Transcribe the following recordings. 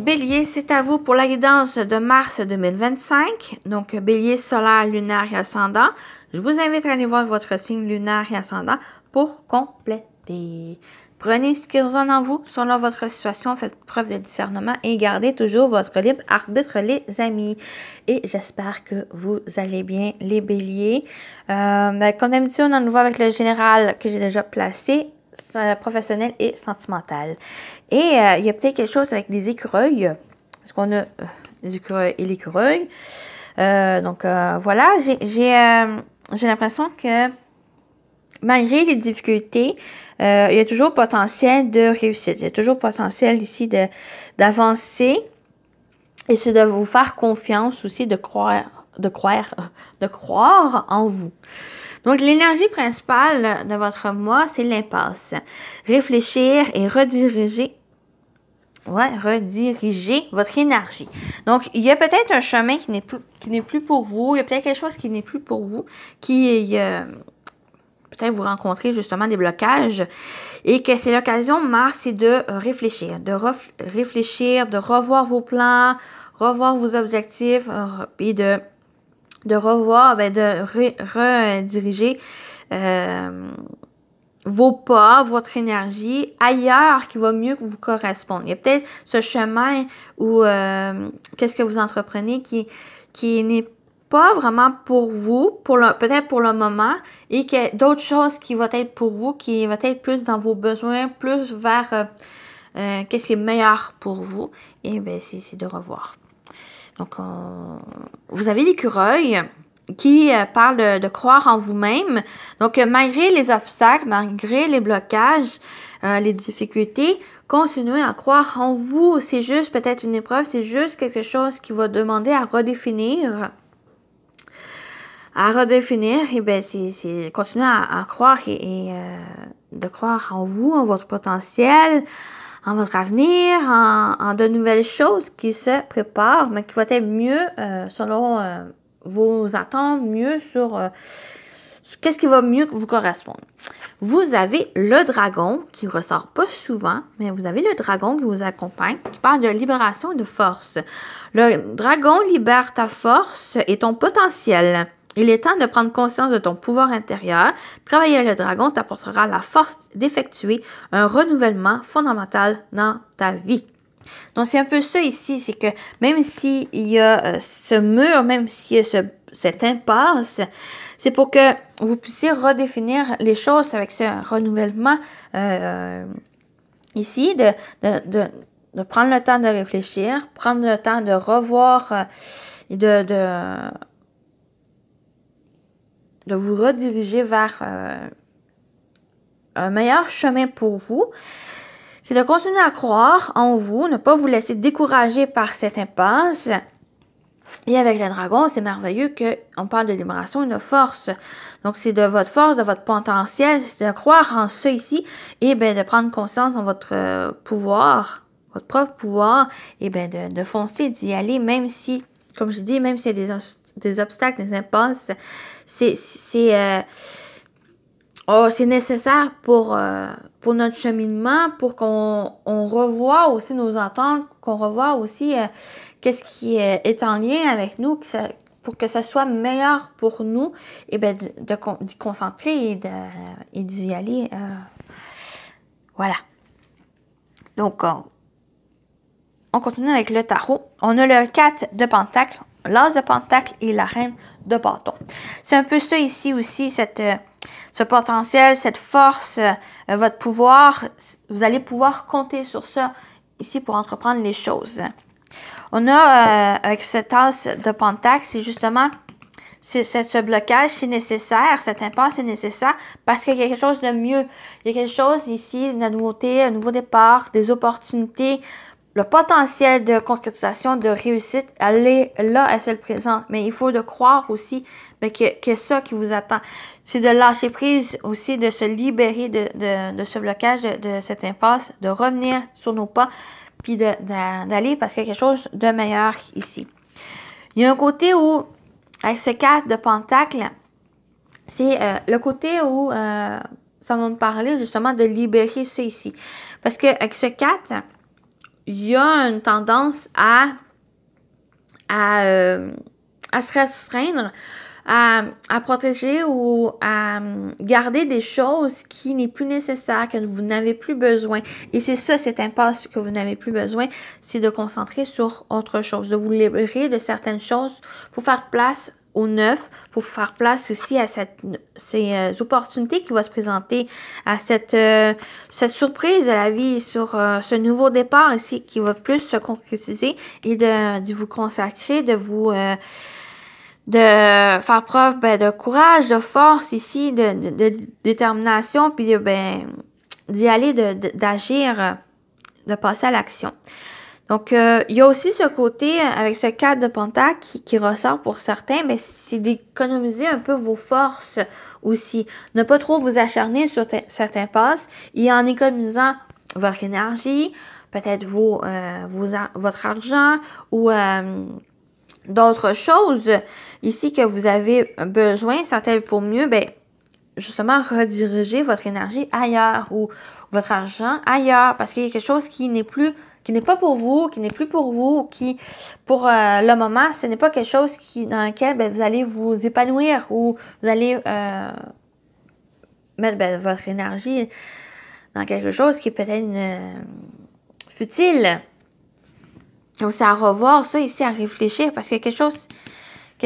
Bélier, c'est à vous pour la guidance de mars 2025. Donc, Bélier solaire, lunaire et ascendant. Je vous invite à aller voir votre signe lunaire et ascendant pour compléter. Prenez ce qui résonne en vous, selon votre situation, faites preuve de discernement et gardez toujours votre libre arbitre, les amis. Et j'espère que vous allez bien, les béliers. Comme d'habitude, on en voit avec le général que j'ai déjà placé, professionnel et sentimental. Et il y a peut-être quelque chose avec les écureuils, parce qu'on a les écureuils et l'écureuil. Voilà, j'ai l'impression que malgré les difficultés, il y a toujours potentiel de réussite. Il y a toujours potentiel ici d'avancer. Et c'est de vous faire confiance aussi, de croire en vous. Donc, l'énergie principale de votre mois, c'est l'impasse. Réfléchir et rediriger votre énergie. Donc, il y a peut-être un chemin qui n'est plus pour vous. Il y a peut-être quelque chose qui n'est plus pour vous, peut-être vous rencontrez justement des blocages et que c'est l'occasion, Mars, c'est de réfléchir, de revoir vos plans, revoir vos objectifs et de revoir, rediriger vos pas, votre énergie ailleurs qui va mieux vous correspondre. Il y a peut-être ce chemin où qu'est-ce que vous entreprenez qui n'est pas vraiment pour vous, peut-être pour le moment, et que d'autres choses qui vont être pour vous, qui vont être plus dans vos besoins, plus vers qu'est-ce qui est meilleur pour vous, et bien c'est de revoir. Donc, vous avez l'écureuil qui parle de croire en vous-même. Donc, malgré les obstacles, malgré les blocages, les difficultés, continuez à croire en vous. C'est juste peut-être une épreuve, c'est juste quelque chose qui va demander à redéfinir. Et bien, c'est continuer à croire et de croire en vous, en votre potentiel, en votre avenir, en de nouvelles choses qui se préparent, mais qui vont être mieux selon vos attentes, mieux sur qu'est-ce qui va mieux vous correspondre. Vous avez le dragon qui ressort pas souvent, mais vous avez le dragon qui vous accompagne, qui parle de libération et de force. Le dragon libère ta force et ton potentiel. Il est temps de prendre conscience de ton pouvoir intérieur. Travailler avec le dragon t'apportera la force d'effectuer un renouvellement fondamental dans ta vie. Donc, c'est un peu ça ici, c'est que même s'il y a ce mur, même s'il y a cette impasse, c'est pour que vous puissiez redéfinir les choses avec ce renouvellement ici, de prendre le temps de réfléchir, prendre le temps de revoir et de vous rediriger vers un meilleur chemin pour vous. C'est de continuer à croire en vous, ne pas vous laisser décourager par cette impasse. Et avec le dragon, c'est merveilleux qu'on parle de libération et de force. Donc, c'est de votre force, de votre potentiel, c'est de croire en ça ici et bien de prendre conscience de votre pouvoir, votre propre pouvoir, et bien de foncer, d'y aller, même si, comme je dis, même s'il y a des obstacles, des impasses, c'est nécessaire pour notre cheminement, pour qu'on revoie aussi nos attentes, qu'on revoie aussi qu'est-ce qui est en lien avec nous, pour que ça soit meilleur pour nous, et bien d'y concentrer et d'y aller. Voilà. Donc, on continue avec le tarot. On a le 4 de Pentacle, l'As de Pentacle et la Reine de Bâton. C'est un peu ça ici aussi, ce potentiel, cette force, votre pouvoir. Vous allez pouvoir compter sur ça ici pour entreprendre les choses. On a, avec cette As de Pentacle, c'est justement ce blocage, c'est nécessaire, cette impasse est nécessaire parce qu'il y a quelque chose de mieux. Il y a quelque chose ici, de la nouveauté, un nouveau départ, des opportunités. Le potentiel de concrétisation, de réussite, elle est là, elle se le présente. Mais il faut de croire aussi que ça qui vous attend. C'est de lâcher prise aussi, de se libérer de ce blocage, de cette impasse, de revenir sur nos pas, puis d'aller parce qu'il y a quelque chose de meilleur ici. Il y a un côté où, avec ce 4 de Pentacle, c'est le côté où ça va me parler justement de libérer ça ici. Parce qu'avec ce 4, il y a une tendance à se restreindre, à protéger ou à garder des choses qui n'est plus nécessaire, que vous n'avez plus besoin. Et c'est ça, cette impasse que vous n'avez plus besoin, c'est de concentrer sur autre chose, de vous libérer de certaines choses pour faire place au neuf, pour faire place aussi à ces opportunités qui vont se présenter, à cette surprise de la vie, sur ce nouveau départ ici qui va plus se concrétiser et de vous consacrer, de vous de faire preuve de courage, de force ici, de détermination, puis d'y aller, d'agir, de passer à l'action. Donc, il y a aussi ce côté, avec ce 4 de pentacle qui ressort pour certains, mais c'est d'économiser un peu vos forces aussi. Ne pas trop vous acharner sur cette impasse et en économisant votre énergie, peut-être votre argent ou d'autres choses ici que vous avez besoin, certaines pour mieux, justement rediriger votre énergie ailleurs ou votre argent ailleurs parce qu'il y a quelque chose qui n'est pas pour vous, qui n'est plus pour vous, qui, pour le moment, ce n'est pas quelque chose dans lequel vous allez vous épanouir ou vous allez mettre votre énergie dans quelque chose qui est peut-être futile. Donc, c'est à revoir ça ici, à réfléchir parce qu'il y a quelque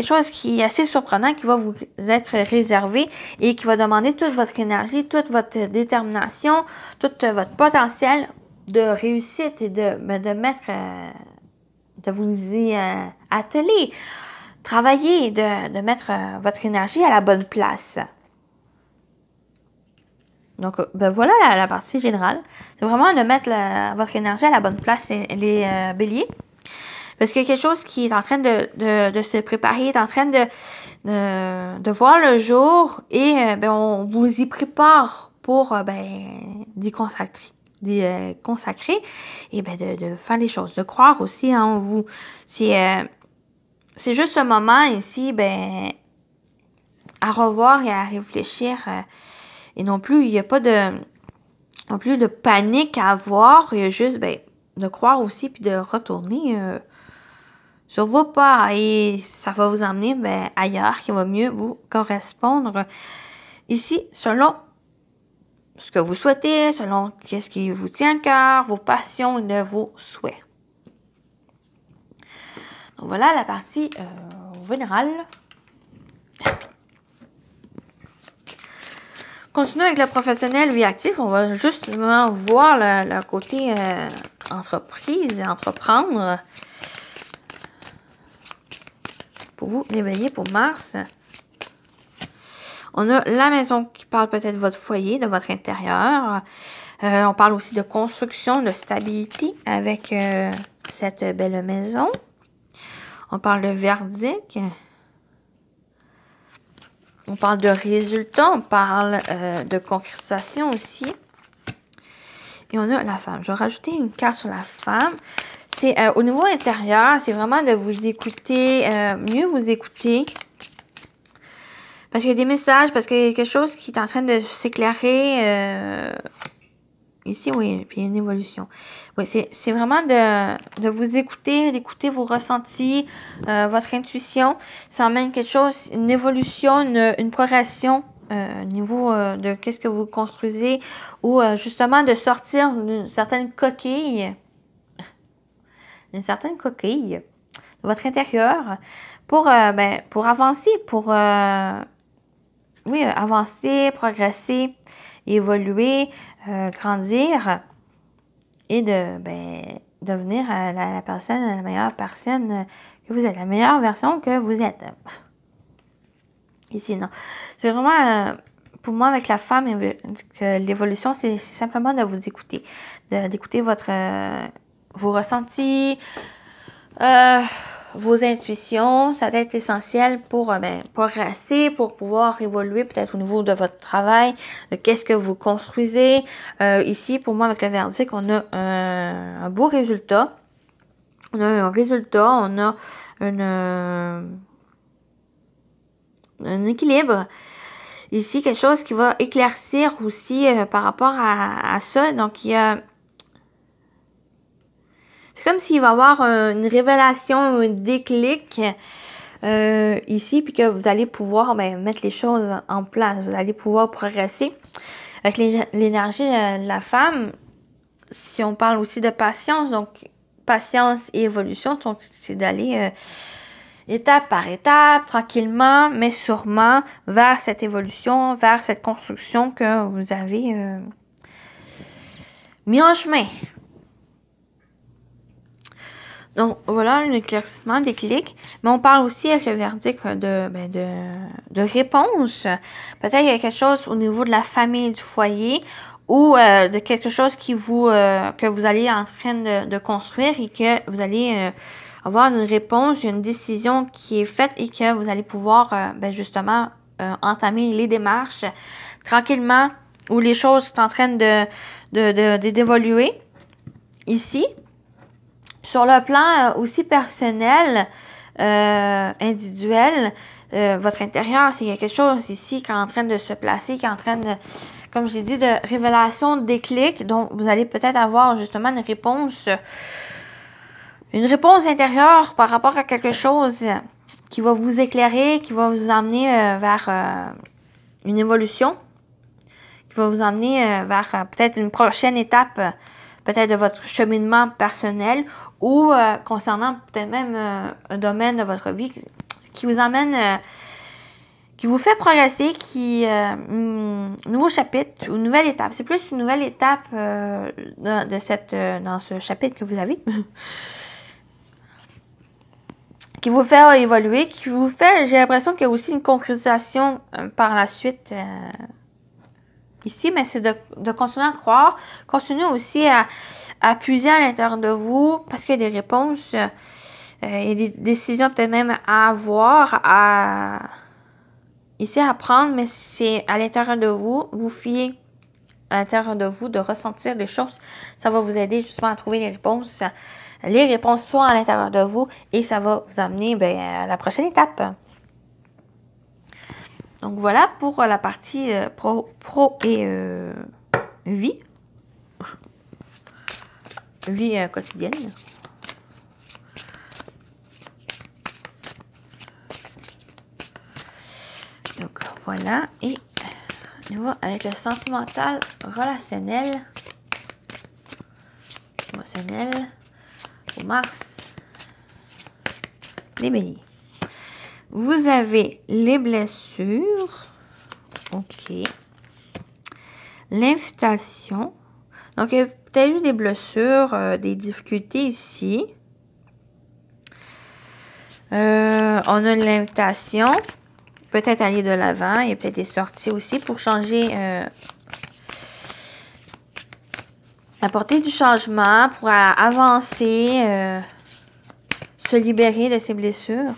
chose qui est assez surprenant qui va vous être réservé et qui va demander toute votre énergie, toute votre détermination, tout votre potentiel de réussite et de vous y atteler, travailler, de mettre votre énergie à la bonne place. Donc, voilà la partie générale. C'est vraiment de mettre votre énergie à la bonne place, les béliers. Parce qu'il y a quelque chose qui est en train de se préparer, est en train de voir le jour et on vous y prépare pour d'y consacrer et de faire les choses, de croire aussi en vous. C'est juste un moment ici, à revoir et à réfléchir. Et non plus, il n'y a pas non plus de panique à avoir. Il y a juste de croire aussi puis de retourner sur vos pas. Et ça va vous emmener ailleurs, qui va mieux vous correspondre. Ici, selon ce que vous souhaitez, selon ce qui vous tient à cœur, vos passions et vos souhaits. Donc voilà la partie générale. Continuons avec le professionnel vie actif. On va justement voir le côté entreprise, entreprendre. Pour vous, les béliers, pour Mars. On a la maison qui parle peut-être de votre foyer, de votre intérieur. On parle aussi de construction, de stabilité avec cette belle maison. On parle de verdict. On parle de résultats, on parle de concrétisation aussi. Et on a la femme. Je vais rajouter une carte sur la femme. C'est au niveau intérieur, c'est vraiment de vous écouter, mieux vous écouter. Parce qu'il y a des messages, parce qu'il y a quelque chose qui est en train de s'éclairer. Ici, oui, puis il y a une évolution. Oui, c'est vraiment de vous écouter, d'écouter vos ressentis, votre intuition. Ça emmène quelque chose, une évolution, une progression au niveau de qu'est-ce que vous construisez ou justement de sortir d'une certaine coquille. Une certaine coquille de votre intérieur pour avancer, pour avancer, progresser, évoluer, grandir et de devenir la meilleure personne que vous êtes, la meilleure version que vous êtes. Ici, non. C'est vraiment, pour moi, avec la femme, que l'évolution, c'est simplement de vous écouter, d'écouter vos ressentis, vos intuitions. Ça va être essentiel pour progresser, pour pouvoir évoluer peut-être au niveau de votre travail, de qu'est-ce que vous construisez. Ici, pour moi, avec le verdict, on a un beau résultat. On a un résultat, on a un équilibre. Ici, quelque chose qui va éclaircir aussi par rapport à ça. Donc, il y a C'est comme s'il va y avoir une révélation, un déclic ici, puis que vous allez pouvoir mettre les choses en place. Vous allez pouvoir progresser. Avec l'énergie de la femme, si on parle aussi de patience, donc patience et évolution, donc c'est d'aller étape par étape, tranquillement, mais sûrement, vers cette évolution, vers cette construction que vous avez mis en chemin. Donc, voilà un éclaircissement, des clics. Mais on parle aussi avec le verdict de réponse. Peut-être qu'il y a quelque chose au niveau de la famille, du foyer, ou de quelque chose qui que vous allez en train de construire et que vous allez avoir une réponse, une décision qui est faite et que vous allez pouvoir justement entamer les démarches tranquillement, où les choses sont en train d'évoluer ici. Sur le plan aussi personnel, individuel, votre intérieur, s'il y a quelque chose ici qui est en train de se placer, qui est en train de, comme je l'ai dit, de révélation, de déclic, donc vous allez peut-être avoir justement une réponse intérieure par rapport à quelque chose qui va vous éclairer, qui va vous emmener vers une évolution, qui va vous emmener vers peut-être une prochaine étape, peut-être de votre cheminement personnel ou concernant peut-être même un domaine de votre vie qui vous emmène, qui vous fait progresser, nouveau chapitre ou nouvelle étape. C'est plus une nouvelle étape dans ce chapitre que vous avez. Qui vous fait évoluer, qui vous fait, j'ai l'impression qu'il y a aussi une concrétisation par la suite ici, mais c'est de continuer à croire, continuer aussi à puiser à l'intérieur de vous, parce qu'il y a des réponses, il y a des décisions peut-être même à avoir, ici à prendre, mais c'est à l'intérieur de vous, vous fiez à l'intérieur de vous, de ressentir les choses, ça va vous aider justement à trouver les réponses. Les réponses sont à l'intérieur de vous et ça va vous amener à la prochaine étape. Donc voilà pour la partie pro et vie. Vie quotidienne. Donc voilà. Et on va avec le sentimental relationnel. Pour Mars. Les béliers. Vous avez les blessures. OK. L'invitation. Donc, il y a peut-être eu des blessures, des difficultés ici. On a l'invitation. Peut-être aller de l'avant. Il y a peut-être des sorties aussi pour changer, apporter du changement, pour avancer, se libérer de ces blessures.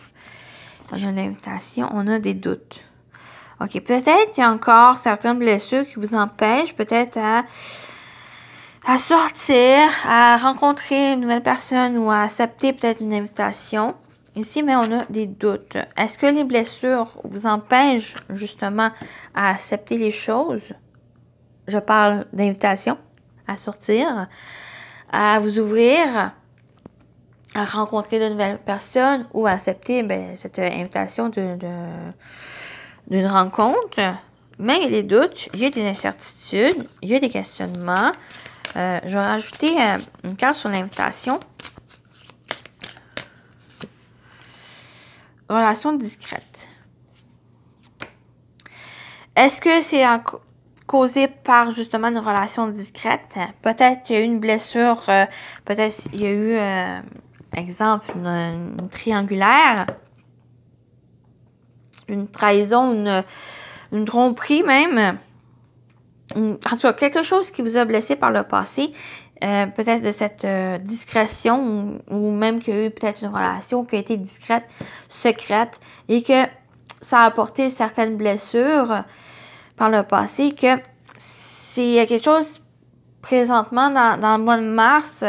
On a l'invitation, on a des doutes. OK, peut-être qu'il y a encore certaines blessures qui vous empêchent peut-être à sortir, à rencontrer une nouvelle personne ou à accepter peut-être une invitation. Ici, mais on a des doutes. Est-ce que les blessures vous empêchent justement à accepter les choses? Je parle d'invitation, à sortir, à vous ouvrir, à rencontrer de nouvelles personnes ou à accepter cette invitation d'une rencontre. Mais il y a des doutes, il y a des incertitudes, il y a des questionnements. Je vais rajouter une carte sur l'invitation. Relation discrète. Est-ce que c'est causé par justement une relation discrète? Peut-être qu'il y a eu une blessure, peut-être il y a eu, exemple, une triangulaire, une trahison, une tromperie même. En tout cas, quelque chose qui vous a blessé par le passé. Peut-être de cette discrétion ou même qu'il y a eu peut-être une relation qui a été discrète, secrète et que ça a apporté certaines blessures par le passé, que c'est quelque chose présentement dans le mois de mars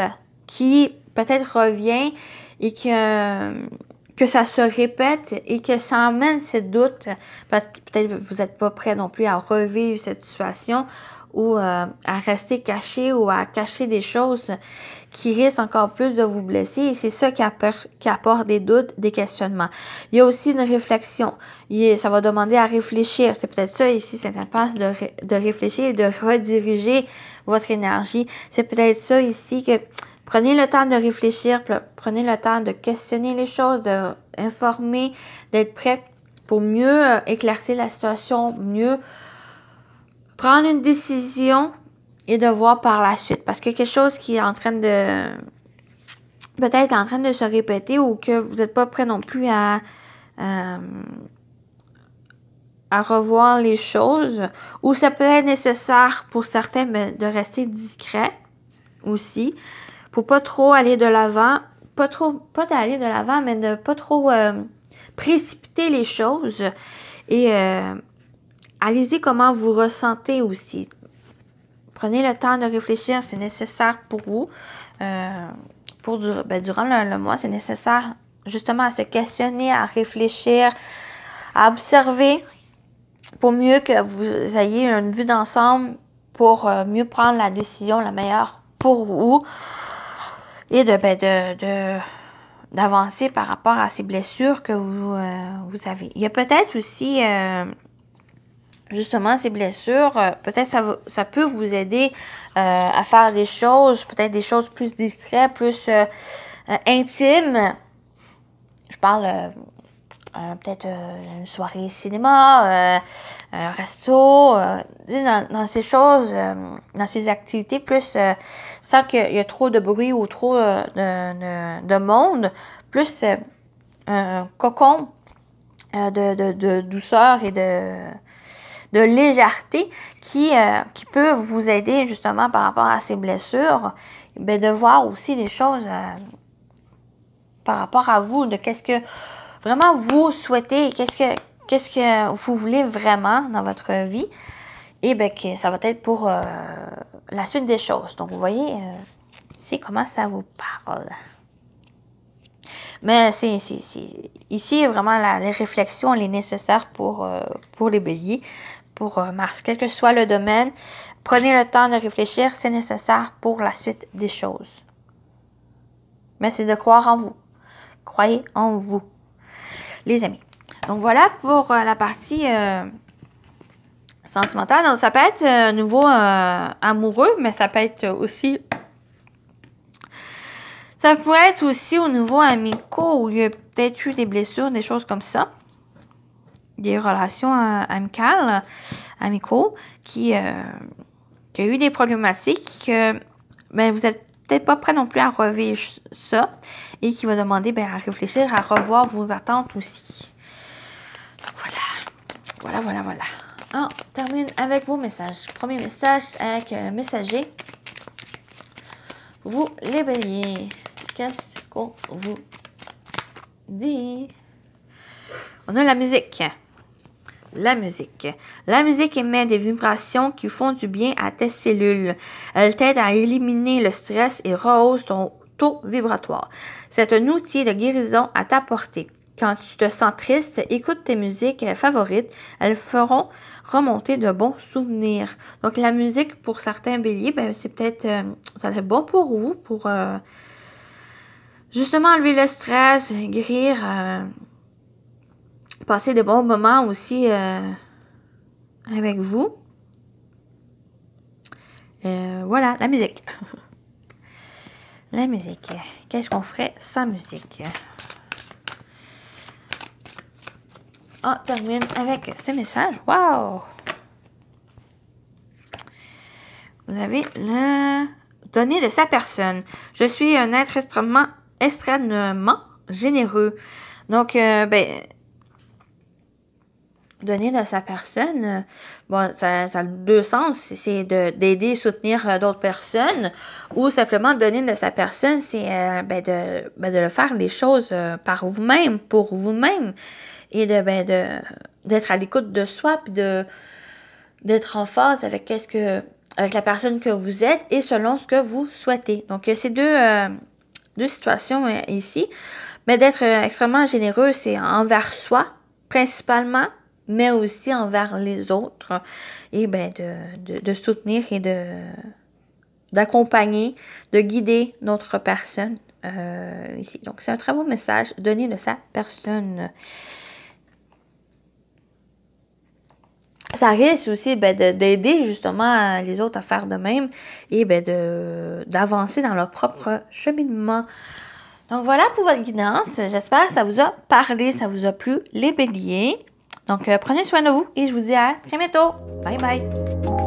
qui peut-être revient et que ça se répète et que ça emmène ces doutes. Peut-être que vous n'êtes pas prêt non plus à revivre cette situation ou à rester caché ou à cacher des choses qui risquent encore plus de vous blesser. Et c'est ça qui apporte des doutes, des questionnements. Il y a aussi une réflexion. Ça va demander à réfléchir. C'est peut-être ça ici, c'est impasse de réfléchir et de rediriger votre énergie. C'est peut-être ça ici que prenez le temps de réfléchir, prenez le temps de questionner les choses, d'informer, d'être prêt pour mieux éclaircir la situation, mieux prendre une décision et de voir par la suite. Parce que quelque chose qui est en train de peut-être en train de se répéter ou que vous n'êtes pas prêt non plus à revoir les choses, ou ça peut être nécessaire pour certains de rester discret aussi, pour pas trop aller de l'avant, pas d'aller de l'avant, mais de pas trop précipiter les choses. Et allez-y comment vous ressentez aussi. Prenez le temps de réfléchir, c'est nécessaire pour vous. Durant le mois, c'est nécessaire justement à se questionner, à réfléchir, à observer pour mieux que vous ayez une vue d'ensemble, pour mieux prendre la décision la meilleure pour vous et d'avancer par rapport à ces blessures que vous avez. Il y a peut-être aussi justement ces blessures, peut-être ça peut vous aider à faire des choses, peut-être des choses plus discrètes, plus intimes. Je parle peut-être une soirée cinéma, un resto, dans ces choses, dans ces activités, plus sans qu'il y ait trop de bruit ou trop de monde, plus un cocon de douceur et de légèreté qui peut vous aider justement par rapport à ces blessures, bien, de voir aussi des choses par rapport à vous, de qu'est-ce que vraiment vous souhaitez, qu'est-ce que vous voulez vraiment dans votre vie, et bien que ça va être pour la suite des choses. Donc vous voyez ici comment ça vous parle. Mais ici vraiment la réflexion elle est nécessaire pour les béliers, pour Mars, quel que soit le domaine. Prenez le temps de réfléchir, c'est nécessaire pour la suite des choses. Mais c'est de croire en vous. Croyez en vous, les amis. Donc voilà pour la partie sentimentale. Donc ça peut être nouveau amoureux, mais ça peut être aussi... Ça pourrait être aussi au niveau amicaux, où il y a peut-être eu des blessures, des choses comme ça. Des relations amicaux, qui a eu des problématiques, que ben, vous n'êtes peut-être pas prêt non plus à revivre ça, et qui va demander à réfléchir, à revoir vos attentes aussi. Voilà. On termine avec vos messages. Premier message avec messager. Vous, les béliers, qu'est-ce qu'on vous dit? On a la musique. La musique. La musique émet des vibrations qui font du bien à tes cellules. Elle t'aide à éliminer le stress et rehausse ton taux vibratoire. C'est un outil de guérison à ta portée. Quand tu te sens triste, écoute tes musiques favorites. Elles feront remonter de bons souvenirs. Donc, la musique, pour certains béliers, ben, c'est peut-être ça va être bon pour vous, pour justement enlever le stress, guérir, passer de bons moments aussi avec vous. Voilà, la musique. La musique. Qu'est-ce qu'on ferait sans musique? On termine avec ce message. Wow! Vous avez le donner de sa personne. Je suis un être extrêmement généreux. Donc, donner de sa personne, bon, ça a deux sens. C'est d'aider et soutenir d'autres personnes, ou simplement donner de sa personne, c'est de le faire les choses par vous-même, pour vous-même, et d'être à l'écoute de soi, puis d'être en phase avec avec la personne que vous êtes et selon ce que vous souhaitez. Donc, ces deux situations ici. Mais d'être extrêmement généreux, c'est envers soi, principalement, mais aussi envers les autres, et bien de soutenir et d'accompagner, de guider d'autres personnes ici. Donc, c'est un très beau message donné de sa personne. Ça risque aussi d'aider justement les autres à faire de même et d'avancer dans leur propre cheminement. Donc, voilà pour votre guidance. J'espère que ça vous a parlé, ça vous a plu, les béliers. Donc, prenez soin de vous et je vous dis à très bientôt. Bye bye!